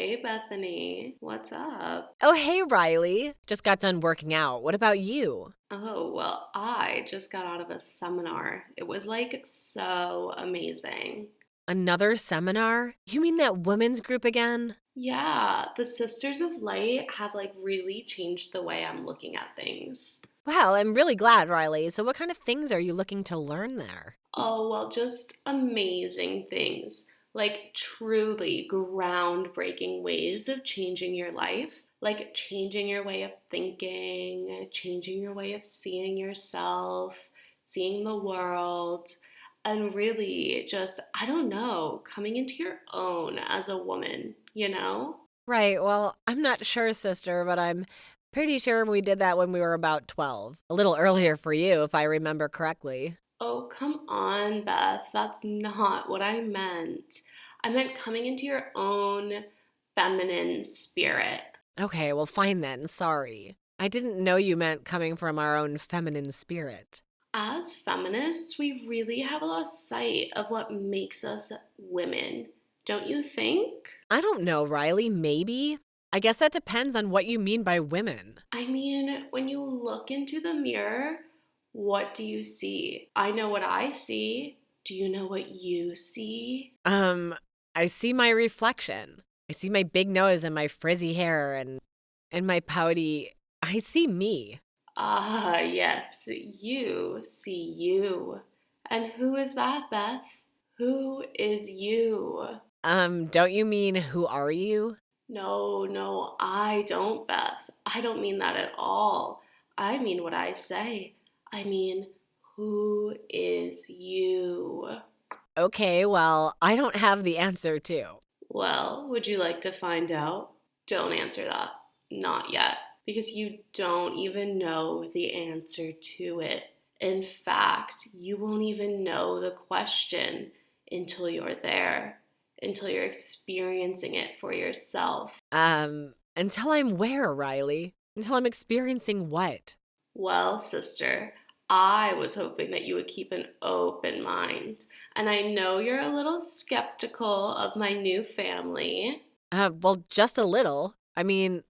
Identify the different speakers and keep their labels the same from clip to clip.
Speaker 1: Hey, Bethany. What's up?
Speaker 2: Oh, hey, Riley. Just got done working out. What about you?
Speaker 1: Oh, well, I just got out of a seminar. It was like so amazing.
Speaker 2: Another seminar? You mean that women's group again?
Speaker 1: Yeah, the Sisters of Light have like really changed the way I'm looking at things.
Speaker 2: Well, I'm really glad, Riley. So, what kind of things are you looking to learn there?
Speaker 1: Oh, well, just amazing things. Like truly groundbreaking ways of changing your life. Like changing your way of thinking, changing your way of seeing yourself, seeing the world, and really just, I don't know, coming into your own as a woman, you know?
Speaker 2: Right, well, I'm not sure, sister, but I'm pretty sure we did that when we were about 12. A little earlier for you, if I remember correctly.
Speaker 1: Oh, come on, Beth. That's not what I meant. I meant coming into your own feminine spirit.
Speaker 2: Okay, well, fine then. Sorry. I didn't know you meant coming from our own feminine spirit.
Speaker 1: As feminists, we really have lost sight of what makes us women, don't you think?
Speaker 2: I don't know, Riley. Maybe? I guess that depends on what you mean by women.
Speaker 1: I mean, when you look into the mirror, what do you see? I know what I see. Do you know what you see?
Speaker 2: Um, I see my reflection. I see my big nose and my frizzy hair and my pouty. I see me.
Speaker 1: Ah, yes, you see you. And who is that, Beth? Who is you?
Speaker 2: Don't you mean who are you?
Speaker 1: No, no, I don't, Beth. I don't mean that at all. I mean what I say. I mean, who is you?
Speaker 2: Okay, well, I don't have the answer too.
Speaker 1: Well, would you like to find out? Don't answer that. Not yet. Because you don't even know the answer to it. In fact, you won't even know the question until you're there, until you're experiencing it for yourself.
Speaker 2: Until I'm where, Riley? Until I'm experiencing what?
Speaker 1: Well, sister, I was hoping that you would keep an open mind. And I know you're a little skeptical of my new family.
Speaker 2: Well, just a little. I mean,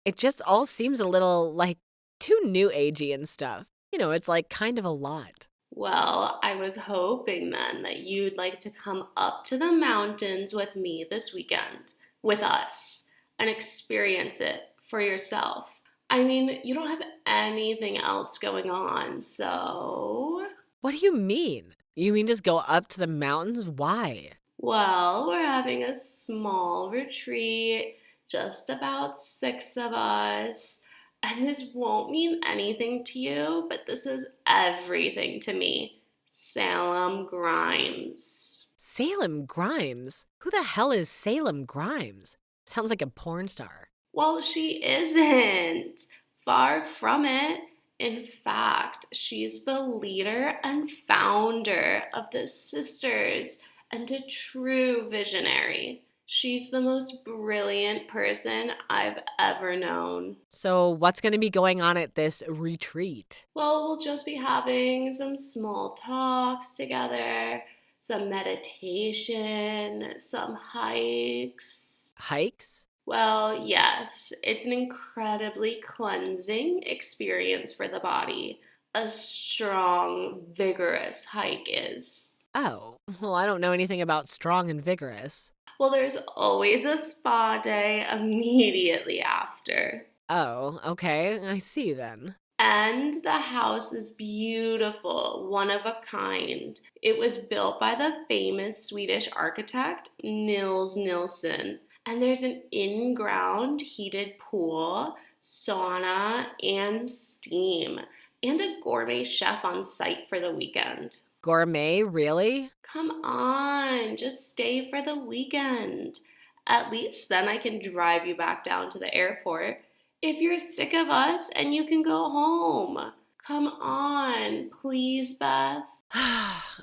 Speaker 2: it just all seems a little like too new agey and stuff. It's like kind of a lot.
Speaker 1: Well, I was hoping then that you'd like to come up to the mountains with me this weekend, with us, and experience it for yourself. I mean, you don't have anything else going on, so.
Speaker 2: What do you mean? You mean just go up to the mountains? Why?
Speaker 1: Well, we're having a small retreat, just about six of us. And this won't mean anything to you, but this is everything to me. Salem Grimes.
Speaker 2: Salem Grimes? Who the hell is Salem Grimes? Sounds like a porn star.
Speaker 1: Well, she isn't. Far from it. In fact, she's the leader and founder of the Sisters and a true visionary. She's the most brilliant person I've ever known.
Speaker 2: So, what's going to be going on at this retreat?
Speaker 1: Well, we'll just be having some small talks together, some meditation, some hikes.
Speaker 2: Hikes?
Speaker 1: Well, yes, it's an incredibly cleansing experience for the body. A strong, vigorous hike is.
Speaker 2: Oh, well, I don't know anything about strong and vigorous.
Speaker 1: Well, there's always a spa day immediately after.
Speaker 2: Oh, okay, I see then.
Speaker 1: And the house is beautiful, one of a kind. It was built by the famous Swedish architect Nils Nilsson. And there's an in ground heated pool, sauna, and steam, and a gourmet chef on site for the weekend.
Speaker 2: Gourmet, really?
Speaker 1: Come on, just stay for the weekend. At least then I can drive you back down to the airport. If you're sick of us and you can go home. Come on, please, Beth.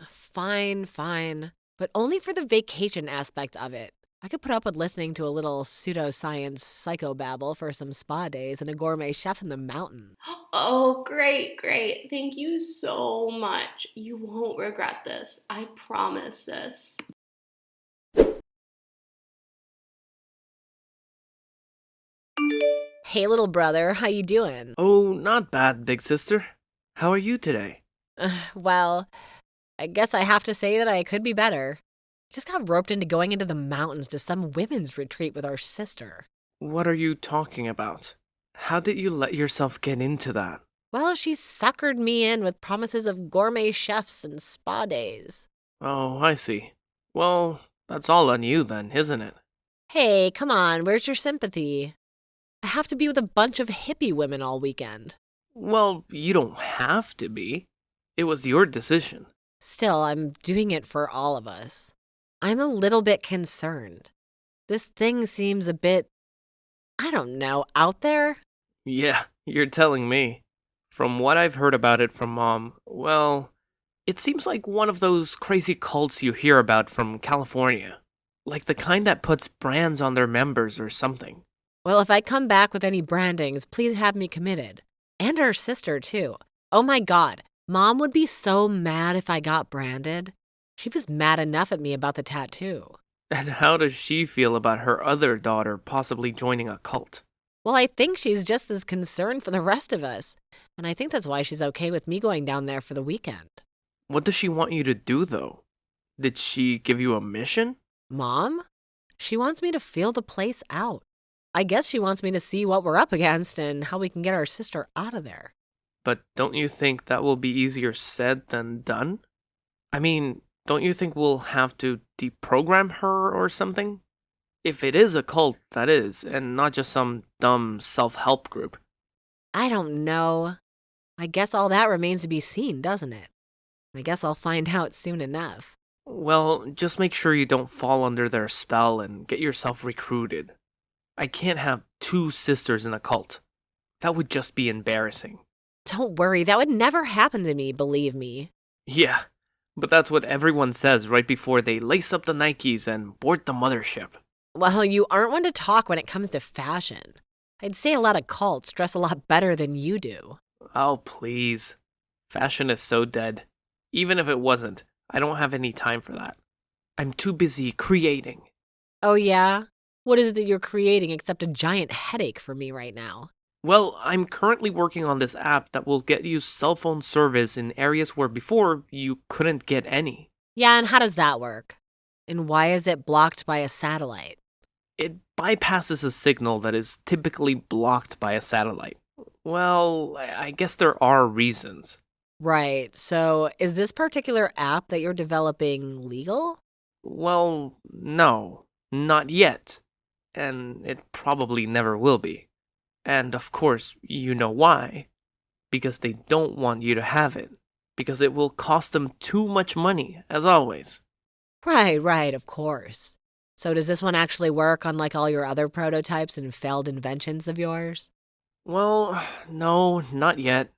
Speaker 2: Fine, fine. But only for the vacation aspect of it. I could put up with listening to a little pseudoscience psychobabble for some spa days and a gourmet chef in the mountains.
Speaker 1: Oh, great, great. Thank you so much. You won't regret this. I promise, sis.
Speaker 2: Hey, little brother, how you doing?
Speaker 3: Oh, not bad, big sister. How are you today?
Speaker 2: Well, I guess I have to say that I could be better. I just got roped into going into the mountains to some women's retreat with our sister.
Speaker 3: What are you talking about? How did you let yourself get into that?
Speaker 2: Well, she suckered me in with promises of gourmet chefs and spa days.
Speaker 3: Oh, I see. Well, that's all on you then, isn't it?
Speaker 2: Hey, come on, where's your sympathy? I have to be with a bunch of hippie women all weekend.
Speaker 3: Well, you don't have to be. It was your decision.
Speaker 2: Still, I'm doing it for all of us. I'm a little bit concerned. This thing seems a bit, I don't know, out there?
Speaker 3: Yeah, you're telling me. From what I've heard about it from Mom, well, it seems like one of those crazy cults you hear about from California. Like the kind that puts brands on their members or something.
Speaker 2: Well, if I come back with any brandings, please have me committed. And our sister, too. Oh my God, Mom would be so mad if I got branded. She was mad enough at me about the tattoo.
Speaker 3: And how does she feel about her other daughter possibly joining a cult?
Speaker 2: Well, I think she's just as concerned for the rest of us. And I think that's why she's okay with me going down there for the weekend.
Speaker 3: What does she want you to do, though? Did she give you a mission?
Speaker 2: Mom? She wants me to feel the place out. I guess she wants me to see what we're up against and how we can get our sister out of there.
Speaker 3: But don't you think that will be easier said than done? I mean, don't you think we'll have to deprogram her or something? If it is a cult, that is, and not just some dumb self-help group.
Speaker 2: I don't know. I guess all that remains to be seen, doesn't it? I guess I'll find out soon enough.
Speaker 3: Well, just make sure you don't fall under their spell and get yourself recruited. I can't have two sisters in a cult. That would just be embarrassing.
Speaker 2: Don't worry, that would never happen to me, believe me.
Speaker 3: Yeah, but that's what everyone says right before they lace up the Nikes and board the mothership.
Speaker 2: Well, you aren't one to talk when it comes to fashion. I'd say a lot of cults dress a lot better than you do.
Speaker 3: Oh, please. Fashion is so dead. Even if it wasn't, I don't have any time for that. I'm too busy creating.
Speaker 2: Oh, yeah? What is it that you're creating except a giant headache for me right now?
Speaker 3: Well, I'm currently working on this app that will get you cell phone service in areas where before you couldn't get any.
Speaker 2: Yeah, and how does that work? And why is it blocked by a satellite?
Speaker 3: It bypasses a signal that is typically blocked by a satellite. Well, I guess there are reasons.
Speaker 2: Right, so is this particular app that you're developing legal?
Speaker 3: Well, no, not yet. And it probably never will be. And of course, you know why. Because they don't want you to have it. Because it will cost them too much money, as always.
Speaker 2: Right, of course. So does this one actually work unlike all your other prototypes and failed inventions of yours?
Speaker 3: Well, no, not yet.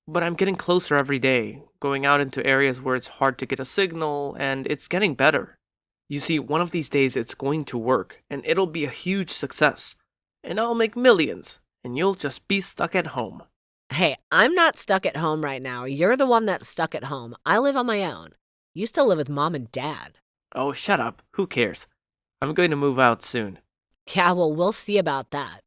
Speaker 3: But I'm getting closer every day, going out into areas where it's hard to get a signal, and it's getting better. You see, one of these days it's going to work, and it'll be a huge success. And I'll make millions, and you'll just be stuck at home.
Speaker 2: Hey, I'm not stuck at home right now. You're the one that's stuck at home. I live on my own. You still live with Mom and Dad.
Speaker 3: Oh, shut up. Who cares? I'm going to move out soon.
Speaker 2: Yeah, well, we'll see about that.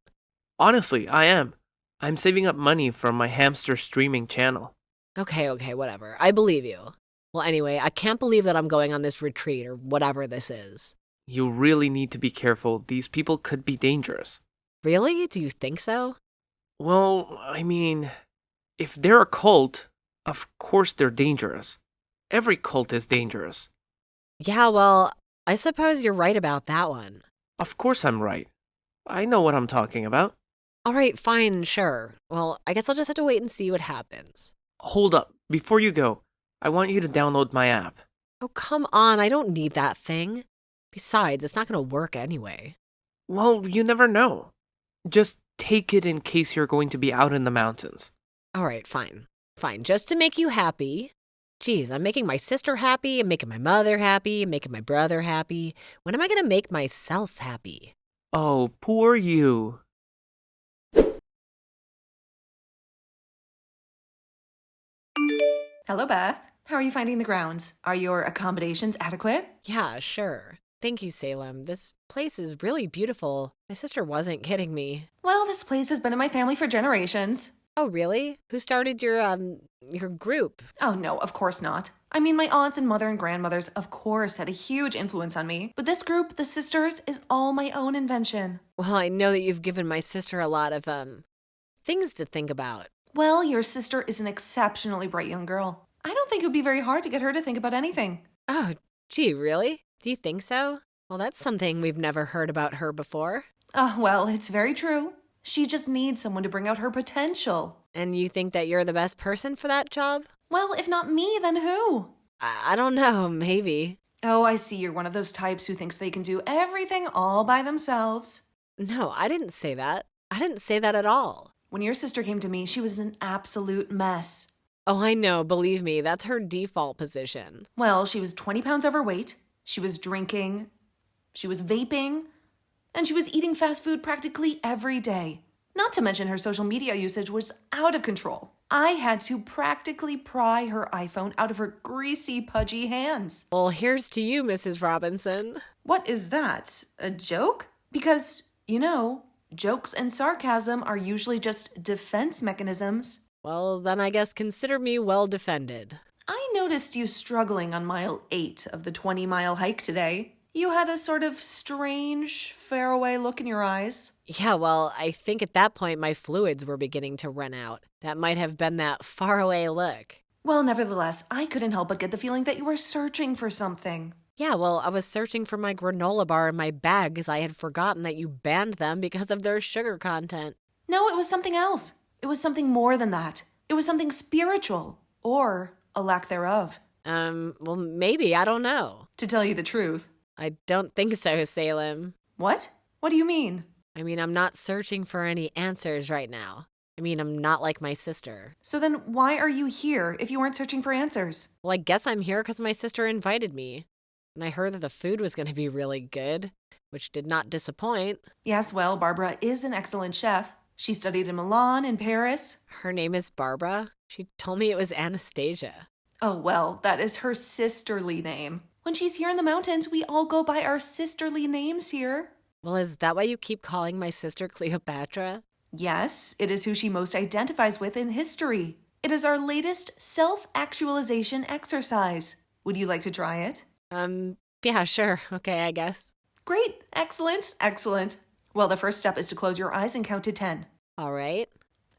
Speaker 3: Honestly, I am. I'm saving up money from my hamster streaming channel.
Speaker 2: Okay, whatever. I believe you. Well, anyway, I can't believe that I'm going on this retreat or whatever this is.
Speaker 3: You really need to be careful. These people could be dangerous.
Speaker 2: Really? Do you think so?
Speaker 3: Well, I mean, if they're a cult, of course they're dangerous. Every cult is dangerous.
Speaker 2: Yeah, well, I suppose you're right about that one.
Speaker 3: Of course I'm right. I know what I'm talking about.
Speaker 2: All right, fine, sure. Well, I guess I'll just have to wait and see what happens.
Speaker 3: Hold up. Before you go, I want you to download my app.
Speaker 2: Oh, come on. I don't need that thing. Besides, it's not going to work anyway.
Speaker 3: Well, you never know. Just take it in case you're going to be out in the mountains.
Speaker 2: All right, fine. Fine, just to make you happy. Geez, I'm making my sister happy, I'm making my mother happy, I'm making my brother happy. When am I going to make myself happy?
Speaker 3: Oh, poor you.
Speaker 4: Hello, Beth. How are you finding the grounds? Are your accommodations adequate?
Speaker 2: Yeah, sure. Thank you, Salem. This place is really beautiful. My sister wasn't kidding me.
Speaker 4: Well, this place has been in my family for generations.
Speaker 2: Oh, really? Who started your group?
Speaker 4: Oh, no, of course not. I mean, my aunts and mother and grandmothers, of course, had a huge influence on me. But this group, the Sisters, is all my own invention.
Speaker 2: Well, I know that you've given my sister a lot of, things to think about.
Speaker 4: Well, your sister is an exceptionally bright young girl. I don't think it would be very hard to get her to think about anything.
Speaker 2: Oh, gee, really? Do you think so? Well, that's something we've never heard about her before.
Speaker 4: Oh, well, it's very true. She just needs someone to bring out her potential.
Speaker 2: And you think that you're the best person for that job?
Speaker 4: Well, if not me, then who?
Speaker 2: I don't know, maybe.
Speaker 4: Oh, I see you're one of those types who thinks they can do everything all by themselves.
Speaker 2: No, I didn't say that. I didn't say that at all.
Speaker 4: When your sister came to me, she was an absolute mess.
Speaker 2: Oh, I know, believe me, that's her default position.
Speaker 4: Well, she was 20 pounds overweight, she was drinking, she was vaping, and she was eating fast food practically every day. Not to mention her social media usage was out of control. I had to practically pry her iPhone out of her greasy, pudgy hands.
Speaker 2: Well, here's to you, Mrs. Robinson.
Speaker 4: What is that? A joke? Because, jokes and sarcasm are usually just defense mechanisms.
Speaker 2: Well, then I guess consider me well defended.
Speaker 4: I noticed you struggling on mile 8 of the 20-mile hike today. You had a sort of strange, faraway look in your eyes.
Speaker 2: Yeah, well, I think at that point my fluids were beginning to run out. That might have been that faraway look.
Speaker 4: Well, nevertheless, I couldn't help but get the feeling that you were searching for something.
Speaker 2: Yeah, well, I was searching for my granola bar in my bag because I had forgotten that you banned them because of their sugar content.
Speaker 4: No, it was something else. It was something more than that. It was something spiritual, or a lack thereof.
Speaker 2: Well, maybe, I don't know.
Speaker 4: To tell you the truth.
Speaker 2: I don't think so, Salem.
Speaker 4: What? What do you mean?
Speaker 2: I mean, I'm not searching for any answers right now. I mean, I'm not like my sister.
Speaker 4: So then why are you here if you weren't searching for answers?
Speaker 2: Well, I guess I'm here because my sister invited me. And I heard that the food was going to be really good, which did not disappoint.
Speaker 4: Yes, well, Barbara is an excellent chef. She studied in Milan and Paris.
Speaker 2: Her name is Barbara. She told me it was Anastasia.
Speaker 4: Oh, well, that is her sisterly name. When she's here in the mountains, we all go by our sisterly names here.
Speaker 2: Well, is that why you keep calling my sister Cleopatra?
Speaker 4: Yes, it is who she most identifies with in history. It is our latest self-actualization exercise. Would you like to try it?
Speaker 2: Yeah, sure. Okay, I guess.
Speaker 4: Great. Excellent. Excellent. Well, the first step is to close your eyes and count to 10.
Speaker 2: All right.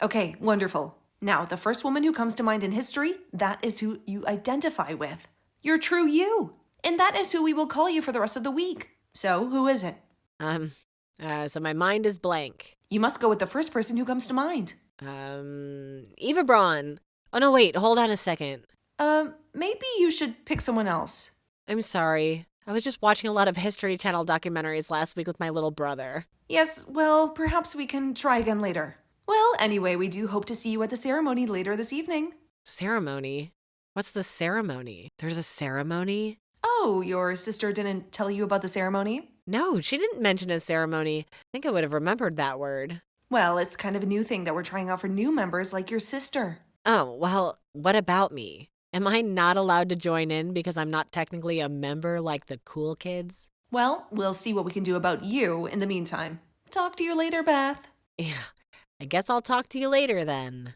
Speaker 4: Okay, wonderful. Now, the first woman who comes to mind in history, that is who you identify with. Your true you. And that is who we will call you for the rest of the week. So, who is it?
Speaker 2: So my mind is blank.
Speaker 4: You must go with the first person who comes to mind.
Speaker 2: Eva Braun. Oh, no, wait, hold on a second.
Speaker 4: Maybe you should pick someone else.
Speaker 2: I'm sorry. I was just watching a lot of History Channel documentaries last week with my little brother.
Speaker 4: Yes, well, perhaps we can try again later. Well, anyway, we do hope to see you at the ceremony later this evening.
Speaker 2: Ceremony? What's the ceremony? There's a ceremony?
Speaker 4: Oh, your sister didn't tell you about the ceremony?
Speaker 2: No, she didn't mention a ceremony. I think I would have remembered that word.
Speaker 4: Well, it's kind of a new thing that we're trying out for new members like your sister.
Speaker 2: Oh, well, what about me? Am I not allowed to join in because I'm not technically a member like the cool kids?
Speaker 4: Well, we'll see what we can do about you in the meantime. Talk to you later, Beth.
Speaker 2: Yeah, I guess I'll talk to you later then.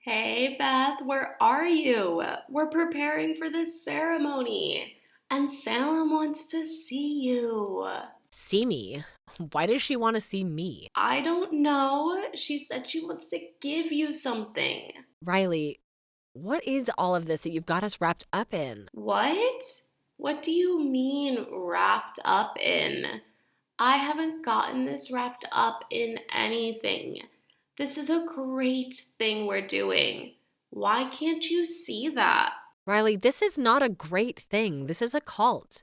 Speaker 1: Hey Beth, where are you? We're preparing for the ceremony, and Salem wants to see you.
Speaker 2: See me? Why does she want to see me?
Speaker 1: I don't know. She said she wants to give you something.
Speaker 2: Riley, what is all of this that you've got us wrapped up in?
Speaker 1: What? What do you mean wrapped up in? I haven't gotten this wrapped up in anything. This is a great thing we're doing. Why can't you see that?
Speaker 2: Riley, this is not a great thing. This is a cult.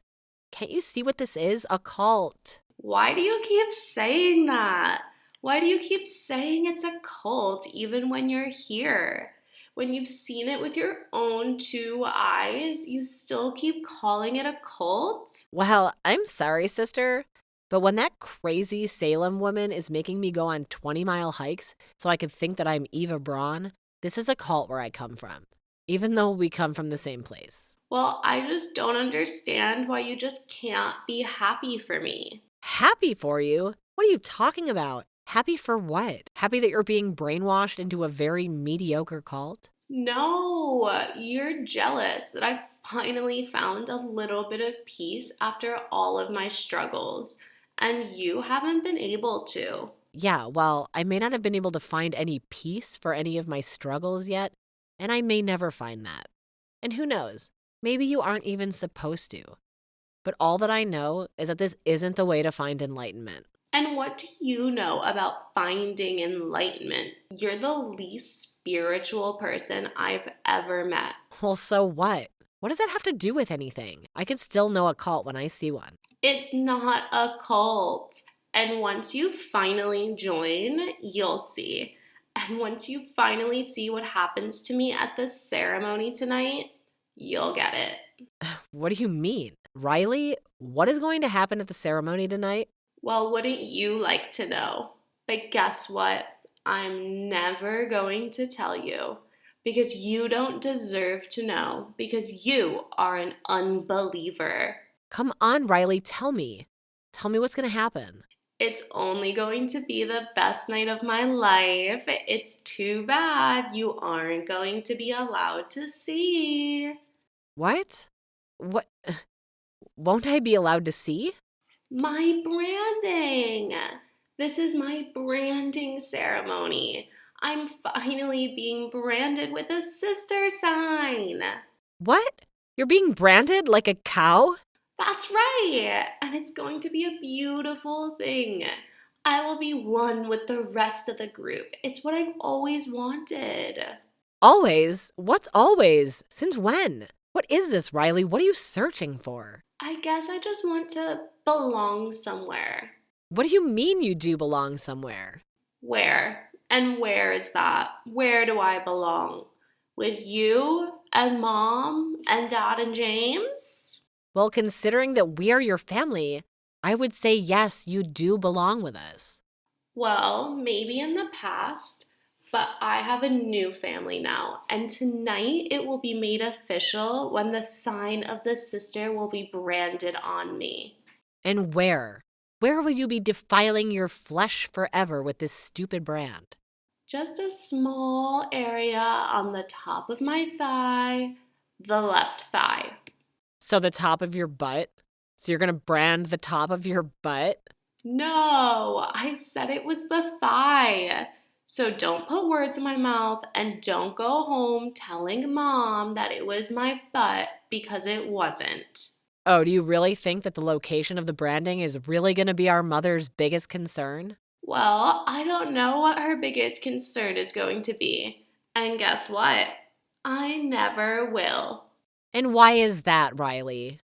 Speaker 2: Can't you see what this is? A cult.
Speaker 1: Why do you keep saying that? Why do you keep saying it's a cult even when you're here? When you've seen it with your own 2 eyes, you still keep calling it a cult?
Speaker 2: Well, I'm sorry, sister, but when that crazy Salem woman is making me go on 20-mile hikes so I could think that I'm Eva Braun, this is a cult where I come from. even though we come from the same place.
Speaker 1: Well, I just don't understand why you just can't be happy for me.
Speaker 2: Happy for you? What are you talking about? Happy for what? Happy that you're being brainwashed into a very mediocre cult?
Speaker 1: No, you're jealous that I finally found a little bit of peace after all of my struggles, and you haven't been able to.
Speaker 2: Yeah, well, I may not have been able to find any peace for any of my struggles yet, and I may never find that. And who knows? Maybe you aren't even supposed to. But all that I know is that this isn't the way to find enlightenment.
Speaker 1: And what do you know about finding enlightenment? You're the least spiritual person I've ever met.
Speaker 2: Well, so what? What does that have to do with anything? I can still know a cult when I see one.
Speaker 1: It's not a cult. And once you finally join, you'll see. And once you finally see what happens to me at the ceremony tonight, you'll get it.
Speaker 2: What do you mean? Riley, what is going to happen at the ceremony tonight?
Speaker 1: Well, wouldn't you like to know? But guess what? I'm never going to tell you because you don't deserve to know because you are an unbeliever.
Speaker 2: Come on, Riley, tell me. Tell me what's going to happen.
Speaker 1: It's only going to be the best night of my life. It's too bad you aren't going to be allowed to see.
Speaker 2: What? What? Won't I be allowed to see?
Speaker 1: My branding. This is my branding ceremony. I'm finally being branded with a sister sign.
Speaker 2: What? You're being branded like a cow?
Speaker 1: That's right. And it's going to be a beautiful thing. I will be one with the rest of the group. It's what I've always wanted.
Speaker 2: Always? What's always? Since when? What is this, Riley? What are you searching for?
Speaker 1: I guess I just want to belong somewhere.
Speaker 2: What do you mean you do belong somewhere?
Speaker 1: Where? And where is that? Where do I belong? With you and Mom and Dad and James?
Speaker 2: Well, considering that we are your family, I would say yes, you do belong with us.
Speaker 1: Well, maybe in the past, but I have a new family now, and tonight it will be made official when the sign of the sister will be branded on me.
Speaker 2: And where? Where will you be defiling your flesh forever with this stupid brand?
Speaker 1: Just a small area on the top of my thigh, the left thigh.
Speaker 2: So the top of your butt? So you're going to brand the top of your butt?
Speaker 1: No, I said it was the thigh. So don't put words in my mouth and don't go home telling Mom that it was my butt because it wasn't.
Speaker 2: Oh, do you really think that the location of the branding is really going to be our mother's biggest concern?
Speaker 1: Well, I don't know what her biggest concern is going to be. And guess what? I never will.
Speaker 2: And why is that, Riley?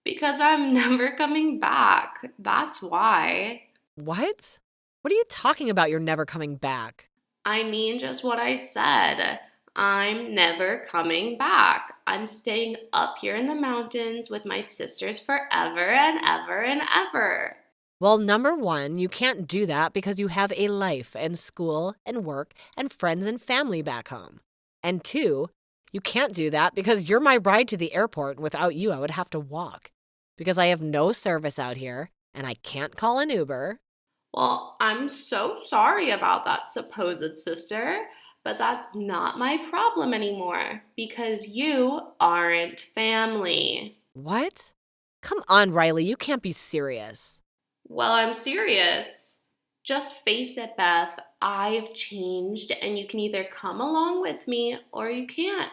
Speaker 1: Because I'm never coming back. That's why.
Speaker 2: What? What are you talking about you're never coming back?
Speaker 1: I mean just what I said. I'm never coming back. I'm staying up here in the mountains with my sisters forever and ever and ever.
Speaker 2: Well, number one, you can't do that because you have a life and school and work and friends and family back home. And two, you can't do that because you're my ride to the airport, and without you, I would have to walk. Because I have no service out here, and I can't call an Uber.
Speaker 1: Well, I'm so sorry about that supposed sister, but that's not my problem anymore because you aren't family.
Speaker 2: What? Come on, Riley, you can't be serious.
Speaker 1: Well, I'm serious. Just face it, Beth. I've changed, and you can either come along with me or you can't.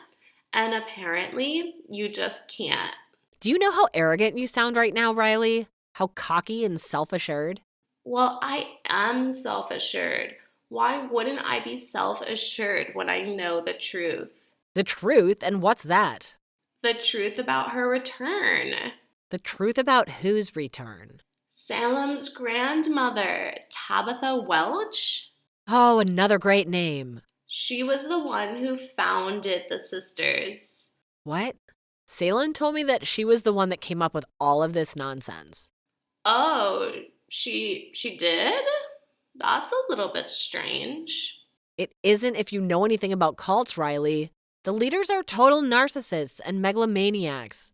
Speaker 1: And apparently, you just can't.
Speaker 2: Do you know how arrogant you sound right now, Riley? How cocky and self-assured?
Speaker 1: Well, I am self-assured. Why wouldn't I be self-assured when I know the truth?
Speaker 2: The truth? And what's that?
Speaker 1: The truth about her return.
Speaker 2: The truth about whose return?
Speaker 1: Salem's grandmother, Tabitha Welch?
Speaker 2: Oh, another great name.
Speaker 1: She was the one who founded the sisters.
Speaker 2: What? Salem told me that she was the one that came up with all of this nonsense.
Speaker 1: Oh, she did? That's a little bit strange.
Speaker 2: It isn't if you know anything about cults, Riley. The leaders are total narcissists and megalomaniacs.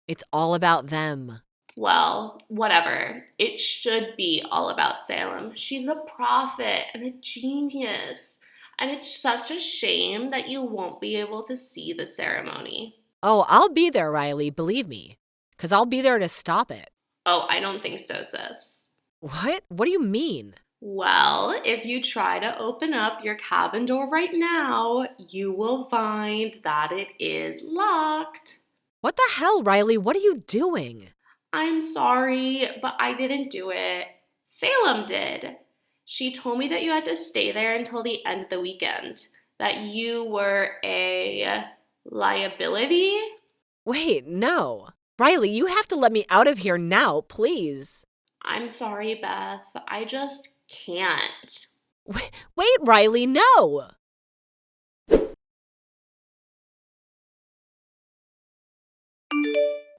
Speaker 2: It's all about them.
Speaker 1: Well, whatever. It should be all about Salem. She's a prophet and a genius. And it's such a shame that you won't be able to see the ceremony.
Speaker 2: Oh, I'll be there, Riley, believe me. 'Cause I'll be there to stop it.
Speaker 1: Oh, I don't think so, sis.
Speaker 2: What? What do you mean?
Speaker 1: Well, if you try to open up your cabin door right now, you will find that it is locked.
Speaker 2: What the hell, Riley? What are you doing?
Speaker 1: I'm sorry, but I didn't do it. Salem did. She told me that you had to stay there until the end of the weekend, that you were a liability.
Speaker 2: Wait, no. Riley, you have to let me out of here now, please.
Speaker 1: I'm sorry, Beth. I just can't.
Speaker 2: Wait, Riley, no!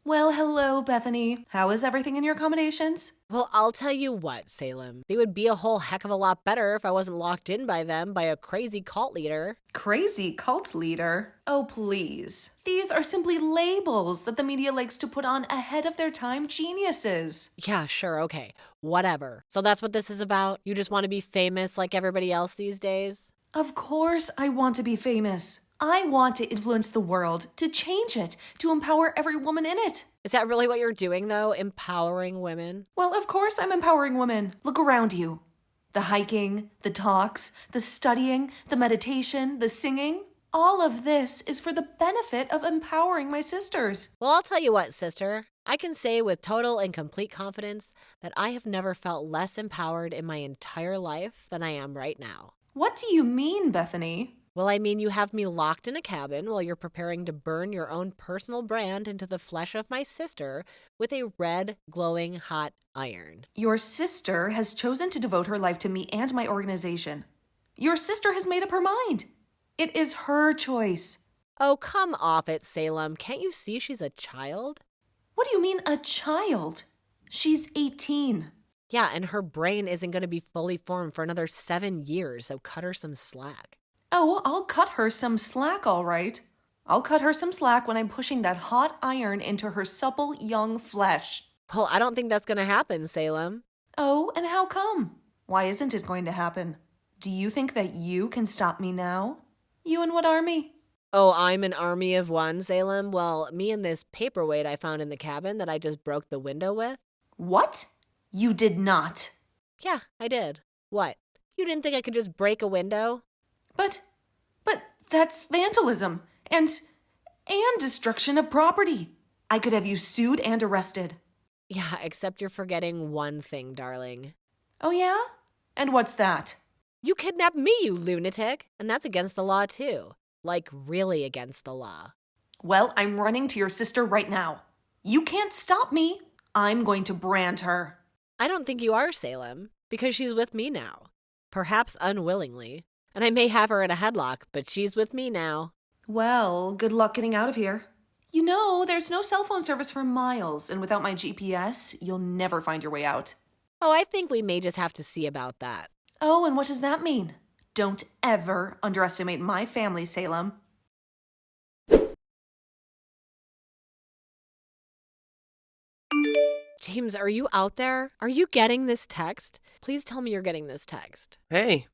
Speaker 4: Well, hello, Bethany. How is everything in your accommodations?
Speaker 2: Well, I'll tell you what, Salem. They would be a whole heck of a lot better if I wasn't locked in by them by a crazy cult leader.
Speaker 4: Crazy cult leader? Oh, please. These are simply labels that the media likes to put on ahead of their time geniuses.
Speaker 2: Yeah, sure, okay. Whatever. So that's what this is about? You just want to be famous like everybody else these days?
Speaker 4: Of course I want to be famous. I want to influence the world, to change it, to empower every woman in it.
Speaker 2: Is that really what you're doing, though? Empowering women?
Speaker 4: Well, of course I'm empowering women. Look around you. The hiking, the talks, the studying, the meditation, the singing. All of this is for the benefit of empowering my sisters.
Speaker 2: Well, I'll tell you what, sister. I can say with total and complete confidence that I have never felt less empowered in my entire life than I am right now.
Speaker 4: What do you mean, Bethany?
Speaker 2: Well, I mean, you have me locked in a cabin while you're preparing to burn your own personal brand into the flesh of my sister with a red, glowing hot iron.
Speaker 4: Your sister has chosen to devote her life to me and my organization. Your sister has made up her mind. It is her choice.
Speaker 2: Oh, come off it, Salem. Can't you see she's a child?
Speaker 4: What do you mean, a child? She's 18.
Speaker 2: Yeah, and her brain isn't going to be fully formed for another 7 years, so cut her some slack.
Speaker 4: Oh, I'll cut her some slack, all right. I'll cut her some slack when I'm pushing that hot iron into her supple, young flesh.
Speaker 2: Well, I don't think that's going to happen, Salem.
Speaker 4: Oh, and how come? Why isn't it going to happen? Do you think that you can stop me now? You and what army?
Speaker 2: Oh, I'm an army of one, Salem? Well, me and this paperweight I found in the cabin that I just broke the window with.
Speaker 4: What? You did not.
Speaker 2: Yeah, I did. What? You didn't think I could just break a window?
Speaker 4: But that's vandalism and destruction of property. I could have you sued and arrested.
Speaker 2: Yeah, except you're forgetting one thing, darling.
Speaker 4: Oh, yeah? And what's that?
Speaker 2: You kidnapped me, you lunatic. And that's against the law, too. Like, really against the law.
Speaker 4: Well, I'm running to your sister right now. You can't stop me. I'm going to brand her.
Speaker 2: I don't think you are, Salem, because she's with me now. Perhaps unwillingly. And I may have her in a headlock, but she's with me now.
Speaker 4: Well, good luck getting out of here. You know, there's no cell phone service for miles, and without my GPS, you'll never find your way out.
Speaker 2: Oh, I think we may just have to see about that.
Speaker 4: Oh, and what does that mean? Don't ever underestimate my family, Salem.
Speaker 2: James, are you out there? Are you getting this text? Please tell me you're getting this text.
Speaker 3: Hey,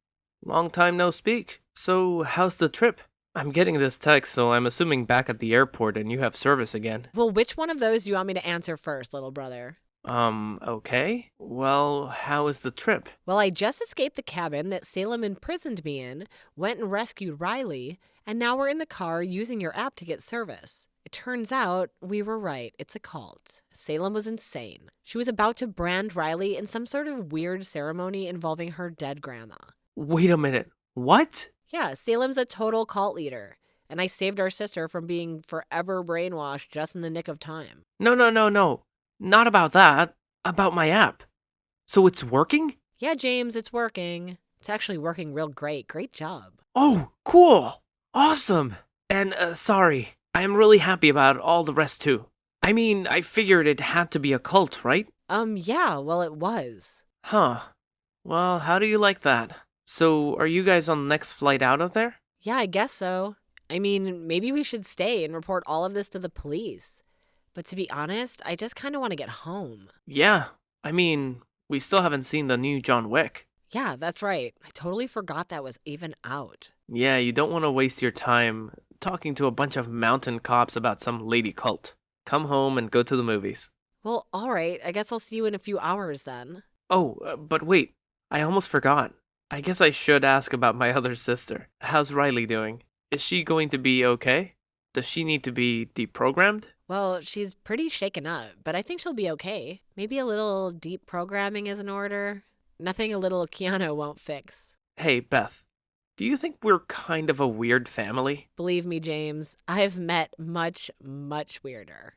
Speaker 3: long time no speak. So, how's the trip? I'm getting this text, so I'm assuming back at the airport and you have service again.
Speaker 2: Well, which one of those do you want me to answer first, little brother?
Speaker 3: Okay. Well, how is the trip?
Speaker 2: Well, I just escaped the cabin that Salem imprisoned me in, went and rescued Riley, and now we're in the car using your app to get service. It turns out we were right. It's a cult. Salem was insane. She was about to brand Riley in some sort of weird ceremony involving her dead grandma.
Speaker 3: Wait a minute. What?
Speaker 2: Yeah, Salem's a total cult leader, and I saved our sister from being forever brainwashed just in the nick of time.
Speaker 3: No. Not about that. About my app. So it's working?
Speaker 2: Yeah, James, it's working. It's actually working real great. Great job.
Speaker 3: Oh, cool. Awesome. And, sorry. I'm really happy about all the rest too. I mean, I figured it had to be a cult, right?
Speaker 2: Yeah, well, it was.
Speaker 3: Huh. Well, how do you like that? So, are you guys on the next flight out of there?
Speaker 2: Yeah, I guess so. I mean, maybe we should stay and report all of this to the police. But to be honest, I just kind of want to get home.
Speaker 3: Yeah, I mean, we still haven't seen the new John Wick.
Speaker 2: Yeah, that's right. I totally forgot that was even out.
Speaker 3: Yeah, you don't want to waste your time talking to a bunch of mountain cops about some lady cult. Come home and go to the movies.
Speaker 2: Well, all right. I guess I'll see you in a few hours then.
Speaker 3: Oh, but wait, I almost forgot. I guess I should ask about my other sister. How's Riley doing? Is she going to be okay? Does she need to be deprogrammed?
Speaker 2: Well, she's pretty shaken up, but I think she'll be okay. Maybe a little deep programming is in order. Nothing a little Keanu won't fix.
Speaker 3: Hey, Beth, do you think we're kind of a weird family?
Speaker 2: Believe me, James, I've met much, much weirder.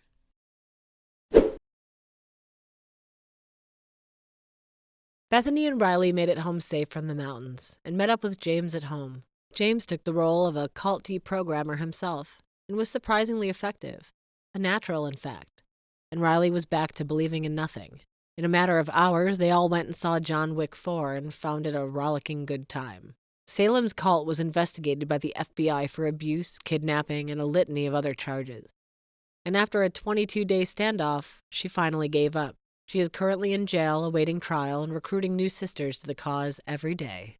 Speaker 2: Bethany and Riley made it home safe from the mountains and met up with James at home. James took the role of a cult deprogrammer himself and was surprisingly effective. A natural, in fact. And Riley was back to believing in nothing. In a matter of hours, they all went and saw John Wick 4 and found it a rollicking good time. Salem's cult was investigated by the FBI for abuse, kidnapping, and a litany of other charges. And after a 22-day standoff, she finally gave up. She is currently in jail awaiting trial and recruiting new sisters to the cause every day.